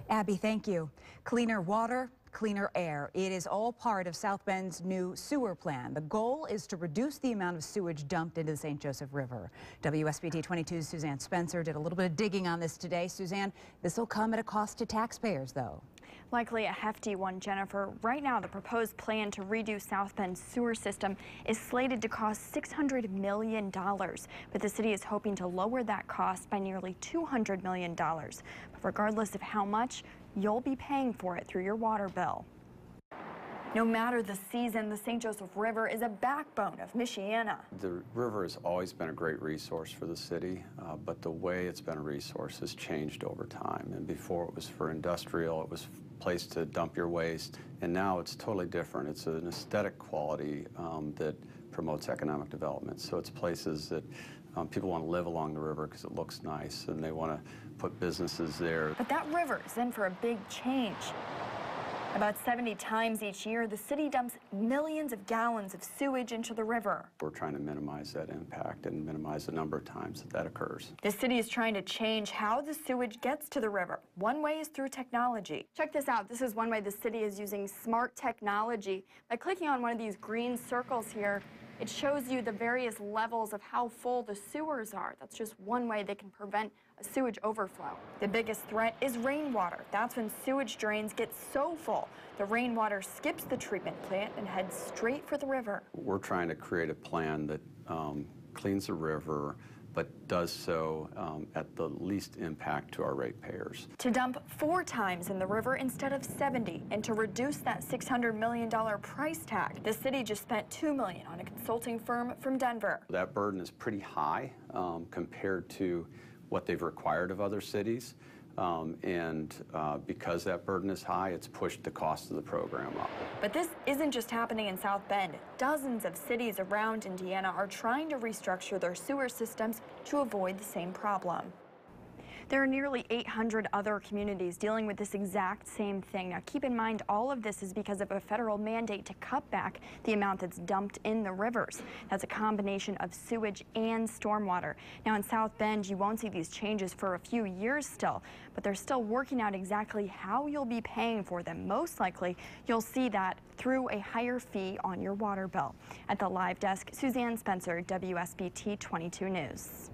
Abby, thank you. Cleaner water, cleaner air. It is all part of South Bend's new sewer plan. The goal is to reduce the amount of sewage dumped into the St. Joseph River. WSBT-22's Suzanne Spencer did a little bit of digging on this today. Suzanne, this will come at a cost to taxpayers, though. Likely a hefty one, Jennifer. Right now, the proposed plan to redo South Bend's sewer system is slated to cost $600 million. But the city is hoping to lower that cost by nearly $200 million. But regardless of how much, you'll be paying for it through your water bill. No matter the season, the St. Joseph River is a backbone of Michiana. The river has always been a great resource for the city, but the way it's been a resource has changed over time. And before it was for industrial, it was a place to dump your waste, and now it's totally different. It's an aesthetic quality that promotes economic development. So it's places that people want to live along the river because it looks nice, and they want to put businesses there. But that river is in for a big change. About 70 times each year, the city dumps millions of gallons of sewage into the river. We're trying to minimize that impact and minimize the number of times that occurs. The city is trying to change how the sewage gets to the river. One way is through technology. Check this out. This is one way the city is using smart technology. By clicking on one of these green circles here, it shows you the various levels of how full the sewers are. That's just one way they can prevent a sewage overflow. The biggest threat is rainwater. That's when sewage drains get so full, the rainwater skips the treatment plant and heads straight for the river. We're trying to create a plan that cleans the river, but does so at the least impact to our ratepayers. To dump 4 times in the river instead of 70, and to reduce that $600 million price tag. The city just spent $2 million on a consulting firm from Denver. That burden is pretty high compared to what they've required of other cities. Because that burden is high, it's pushed the cost of the program up. But this isn't just happening in South Bend. Dozens of cities around Indiana are trying to restructure their sewer systems to avoid the same problem. There are nearly 800 other communities dealing with this exact same thing. Now, keep in mind, all of this is because of a federal mandate to cut back the amount that's dumped in the rivers. That's a combination of sewage and stormwater. Now, in South Bend, you won't see these changes for a few years still, but they're still working out exactly how you'll be paying for them. Most likely, you'll see that through a higher fee on your water bill. At the live desk, Suzanne Spencer, WSBT 22 News.